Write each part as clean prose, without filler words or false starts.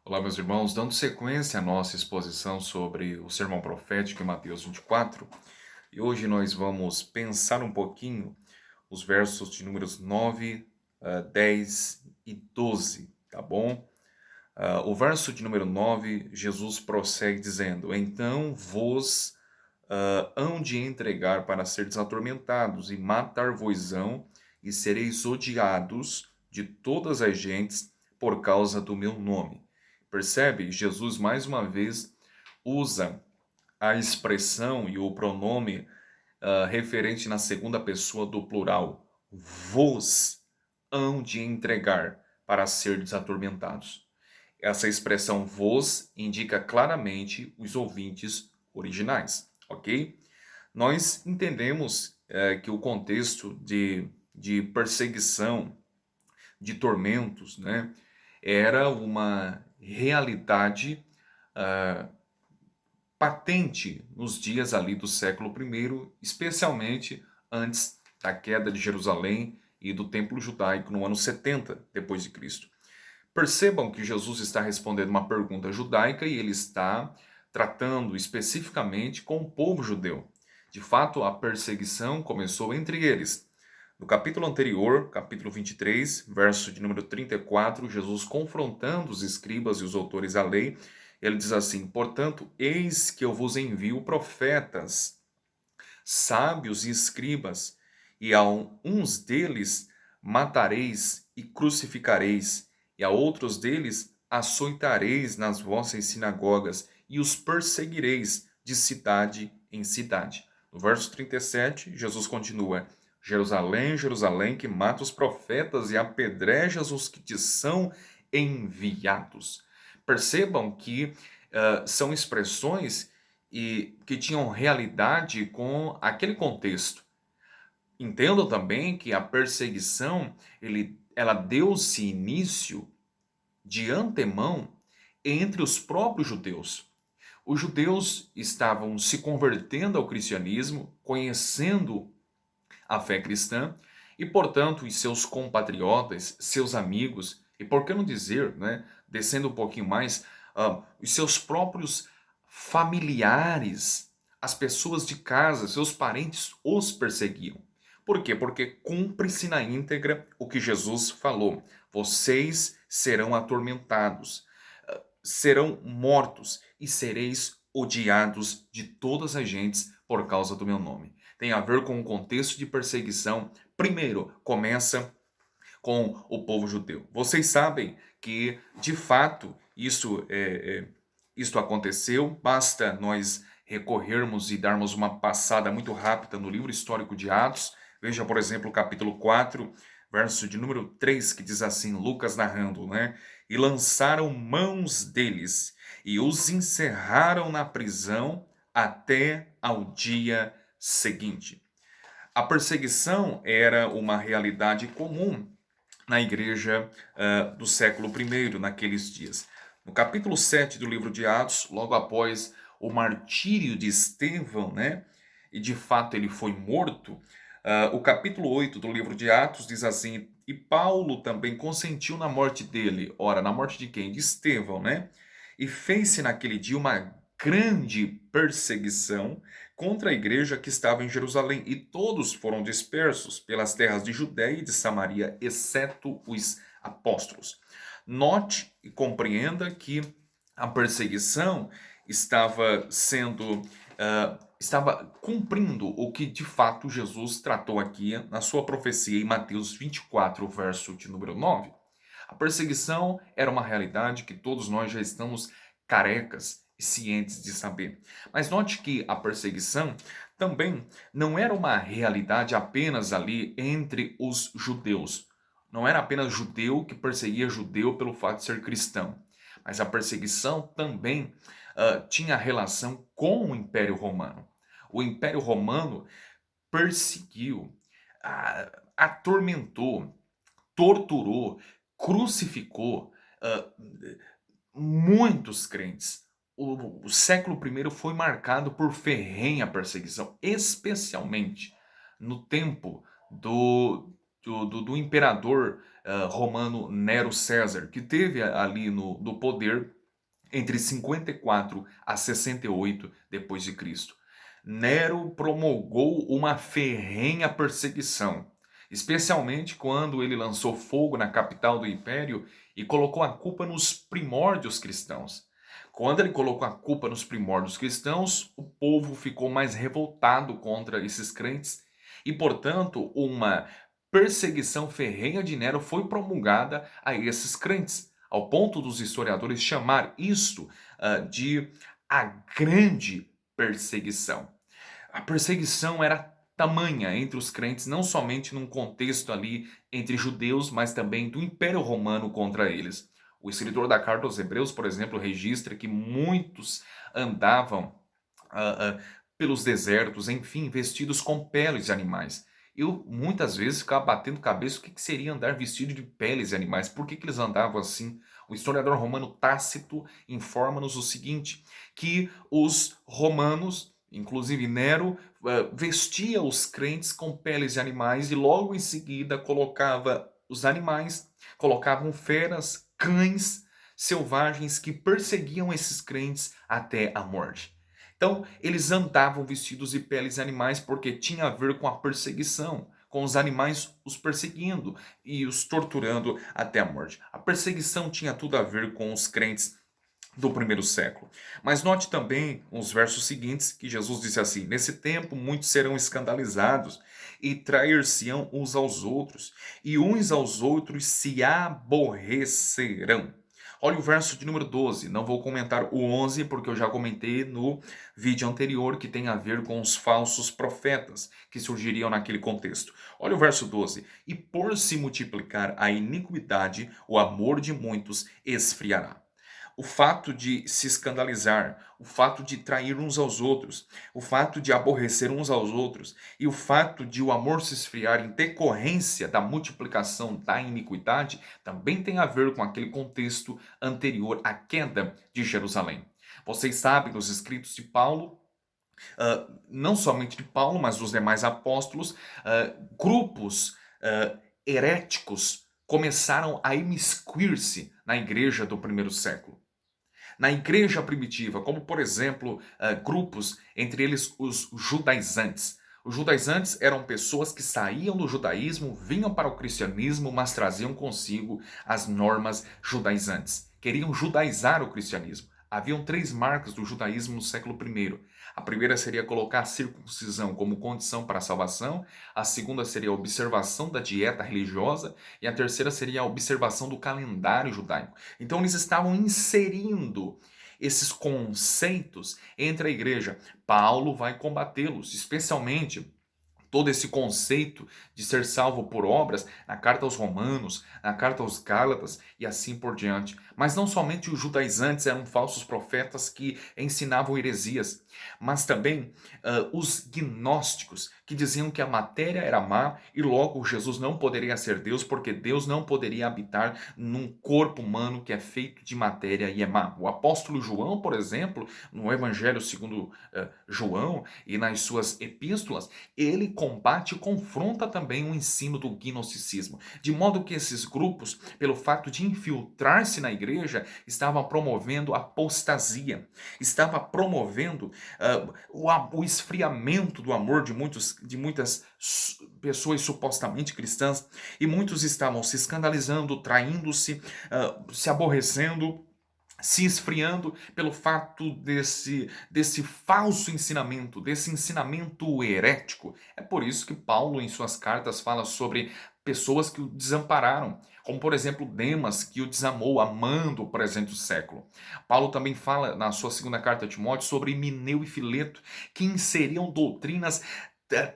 Olá, meus irmãos, dando sequência à nossa exposição sobre o sermão profético em Mateus 24, e hoje nós vamos pensar um pouquinho os versos de números 9, 10 e 12, tá bom? O verso de número 9, Jesus prossegue dizendo: Então vos hão de entregar para seres atormentados, e matar-vos-ão, e sereis odiados de todas as gentes por causa do meu nome. Percebe? Jesus mais uma vez usa a expressão e o pronome referente na segunda pessoa do plural. Vos hão de entregar para seres atormentados. Essa expressão vos indica claramente os ouvintes originais, ok? Nós entendemos que o contexto de perseguição, de tormentos, né, era uma realidade ah, patente nos dias ali do século I, especialmente antes da queda de Jerusalém e do templo judaico no ano 70 depois de Cristo. Percebam que Jesus está respondendo uma pergunta judaica e ele está tratando especificamente com o povo judeu. De fato, a perseguição começou entre eles. No capítulo anterior, capítulo 23, verso de número 34, Jesus confrontando os escribas e os autores da lei, ele diz assim: Portanto, eis que eu vos envio profetas, sábios e escribas, e a uns deles matareis e crucificareis, e a outros deles açoitareis nas vossas sinagogas, e os perseguireis de cidade em cidade. No verso 37, Jesus continua: Jerusalém, Jerusalém, que mata os profetas e apedrejas os que te são enviados. Percebam que são expressões que tinham realidade com aquele contexto. Entendam também que a perseguição ela deu-se início de antemão entre os próprios judeus. Os judeus estavam se convertendo ao cristianismo, conhecendo a fé cristã, e, portanto, os seus compatriotas, seus amigos, e por que não dizer, né, descendo um pouquinho mais, os seus próprios familiares, as pessoas de casa, seus parentes os perseguiam. Por quê? Porque cumpre-se na íntegra o que Jesus falou. Vocês serão atormentados, serão mortos e sereis odiados de todas as gentes por causa do meu nome. Tem a ver com o contexto de perseguição. Primeiro, começa com o povo judeu. Vocês sabem que, de fato, isto aconteceu. Basta nós recorrermos e darmos uma passada muito rápida no livro histórico de Atos. Veja, por exemplo, o capítulo 4, verso de número 3, que diz assim, Lucas narrando, né? E lançaram mãos deles e os encerraram na prisão até ao dia seguinte. A perseguição era uma realidade comum na igreja do século I, naqueles dias. No capítulo 7 do livro de Atos, logo após o martírio de Estevão, né? E de fato ele foi morto. O capítulo 8 do livro de Atos diz assim: E Paulo também consentiu na morte dele. Ora, na morte de quem? De Estevão, né? E fez-se naquele dia uma grande perseguição contra a igreja que estava em Jerusalém, e todos foram dispersos pelas terras de Judéia e de Samaria, exceto os apóstolos. Note e compreenda que a perseguição estava cumprindo o que de fato Jesus tratou aqui na sua profecia em Mateus 24, verso de número 9. A perseguição era uma realidade que todos nós já estamos carecas e cientes de saber. Mas note que a perseguição também não era uma realidade apenas ali entre os judeus. Não era apenas judeu que perseguia judeu pelo fato de ser cristão. Mas a perseguição também tinha relação com o Império Romano. O Império Romano perseguiu, atormentou, torturou, crucificou muitos crentes. O século I foi marcado por ferrenha perseguição, especialmente no tempo do imperador romano Nero César, que teve ali no poder entre 54 a 68 depois de Cristo. Nero promulgou uma ferrenha perseguição, especialmente quando ele lançou fogo na capital do império e colocou a culpa nos primórdios cristãos. Quando ele colocou a culpa nos primórdios cristãos, o povo ficou mais revoltado contra esses crentes e, portanto, uma perseguição ferrenha de Nero foi promulgada a esses crentes, ao ponto dos historiadores chamar isto de a grande perseguição. A perseguição era tamanha entre os crentes, não somente num contexto ali entre judeus, mas também do Império Romano contra eles. O escritor da Carta aos Hebreus, por exemplo, registra que muitos andavam pelos desertos, enfim, vestidos com peles de animais. Eu muitas vezes ficava batendo cabeça o que seria andar vestido de peles de animais, por que eles andavam assim? O historiador romano Tácito informa-nos o seguinte, que os romanos, inclusive Nero, vestia os crentes com peles de animais e logo em seguida colocava os animais, colocavam feras, cães selvagens que perseguiam esses crentes até a morte. Então, eles andavam vestidos de peles de animais porque tinha a ver com a perseguição, com os animais os perseguindo e os torturando até a morte. A perseguição tinha tudo a ver com os crentes do primeiro século. Mas note também os versos seguintes que Jesus disse assim: nesse tempo muitos serão escandalizados e trair-se-ão uns aos outros, e uns aos outros se aborrecerão. Olha o verso de número 12. Não vou comentar o 11 porque eu já comentei no vídeo anterior que tem a ver com os falsos profetas que surgiriam naquele contexto. Olha o verso 12. E por se multiplicar a iniquidade, o amor de muitos esfriará. O fato de se escandalizar, o fato de trair uns aos outros, o fato de aborrecer uns aos outros e o fato de o amor se esfriar em decorrência da multiplicação da iniquidade também tem a ver com aquele contexto anterior à queda de Jerusalém. Vocês sabem, nos escritos de Paulo, não somente de Paulo, mas dos demais apóstolos, grupos heréticos começaram a imiscuir-se na igreja do primeiro século. Na igreja primitiva, como por exemplo, grupos, entre eles os judaizantes. Os judaizantes eram pessoas que saíam do judaísmo, vinham para o cristianismo, mas traziam consigo as normas judaizantes. Queriam judaizar o cristianismo. Haviam três marcas do judaísmo no século I. A primeira seria colocar a circuncisão como condição para a salvação, a segunda seria a observação da dieta religiosa e a terceira seria a observação do calendário judaico. Então eles estavam inserindo esses conceitos entre a igreja. Paulo vai combatê-los, especialmente todo esse conceito de ser salvo por obras na carta aos Romanos, na carta aos Gálatas e assim por diante. Mas não somente os judaizantes eram falsos profetas que ensinavam heresias, mas também os gnósticos, que diziam que a matéria era má e logo Jesus não poderia ser Deus, porque Deus não poderia habitar num corpo humano que é feito de matéria e é má. O apóstolo João, por exemplo, no Evangelho segundo João e nas suas epístolas, ele combate e confronta também o ensino do gnosticismo. De modo que esses grupos, pelo fato de infiltrar-se na igreja, estavam promovendo apostasia, estavam promovendo o esfriamento do amor de muitas pessoas supostamente cristãs, e muitos estavam se escandalizando, traindo-se, se aborrecendo, se esfriando pelo fato desse falso ensinamento, desse ensinamento herético. É por isso que Paulo, em suas cartas, fala sobre pessoas que o desampararam, como por exemplo Demas, que o desamou, amando o presente século. Paulo também fala na sua segunda carta a Timóteo sobre Himeneu e Fileto, que inseriam doutrinas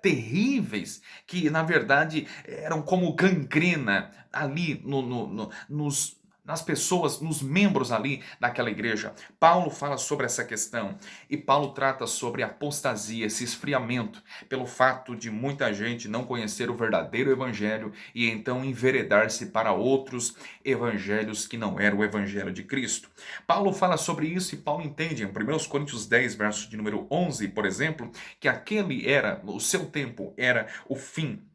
terríveis, que na verdade eram como gangrena ali nas pessoas, nos membros ali daquela igreja. Paulo fala sobre essa questão e Paulo trata sobre apostasia, esse esfriamento, pelo fato de muita gente não conhecer o verdadeiro evangelho e então enveredar-se para outros evangelhos que não eram o evangelho de Cristo. Paulo fala sobre isso e Paulo entende em 1 Coríntios 10, verso de número 11, por exemplo, que aquele era, o seu tempo era o fim.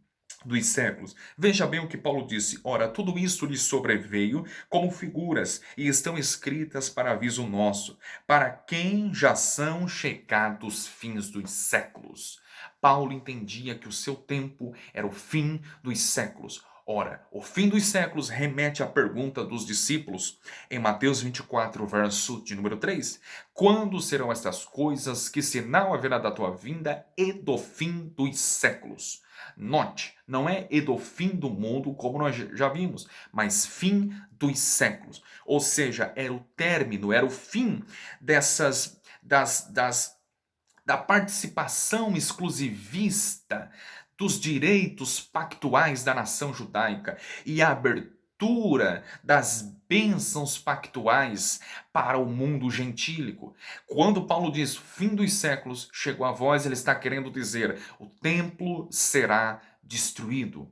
dos séculos. Veja bem o que Paulo disse. Ora, tudo isso lhe sobreveio como figuras e estão escritas para aviso nosso, para quem já são chegados os fins dos séculos. Paulo entendia que o seu tempo era o fim dos séculos. Ora, o fim dos séculos remete à pergunta dos discípulos em Mateus 24, verso de número 3. Quando serão estas coisas? Que sinal haverá da tua vinda e do fim dos séculos? Note, não é e do fim do mundo, como nós já vimos, mas fim dos séculos. Ou seja, era o término, era o fim dessas da participação exclusivista dos direitos pactuais da nação judaica e a abertura das bênçãos pactuais para o mundo gentílico. Quando Paulo diz fim dos séculos, chegou a voz, ele está querendo dizer o templo será destruído.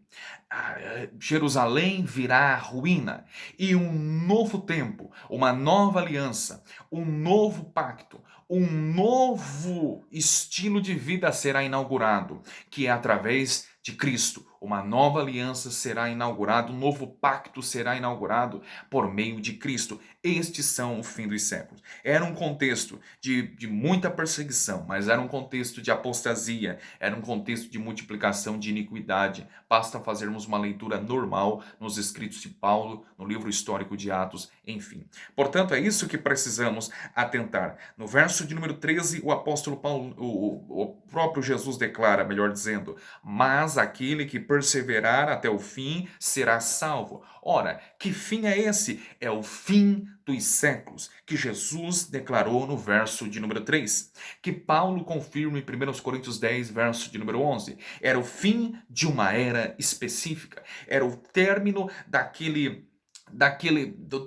Jerusalém virá à ruína e um novo tempo, uma nova aliança, um novo pacto, um novo estilo de vida será inaugurado, que é através de Cristo. Uma nova aliança será inaugurada, um novo pacto será inaugurado por meio de Cristo. Estes são o fim dos séculos. Era um contexto de muita perseguição, mas era um contexto de apostasia, era um contexto de multiplicação de iniquidade. Basta fazermos uma leitura normal nos escritos de Paulo, no livro histórico de Atos, enfim. Portanto, é isso que precisamos atentar. No verso de número 13, o apóstolo Paulo, o próprio Jesus declara, melhor dizendo, mas aquele que perseverar até o fim será salvo. Ora, que fim é esse? É o fim dos séculos, que Jesus declarou no verso de número 3, que Paulo confirma em 1 Coríntios 10, verso de número 11. Era o fim de uma era específica, era o término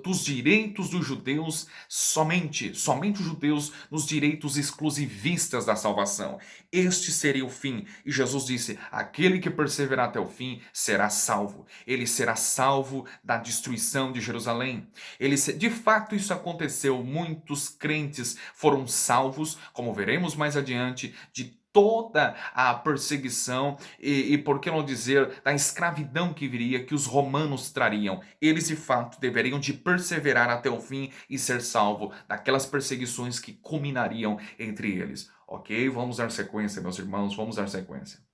dos direitos dos judeus, somente os judeus nos direitos exclusivistas da salvação. Este seria o fim. E Jesus disse: aquele que perseverar até o fim será salvo. Ele será salvo da destruição de Jerusalém. De fato, isso aconteceu. Muitos crentes foram salvos, como veremos mais adiante, de toda a perseguição e, por que não dizer, da escravidão que viria, que os romanos trariam. Eles, de fato, deveriam de perseverar até o fim e ser salvo daquelas perseguições que culminariam entre eles. Ok? Vamos dar sequência, meus irmãos, vamos dar sequência.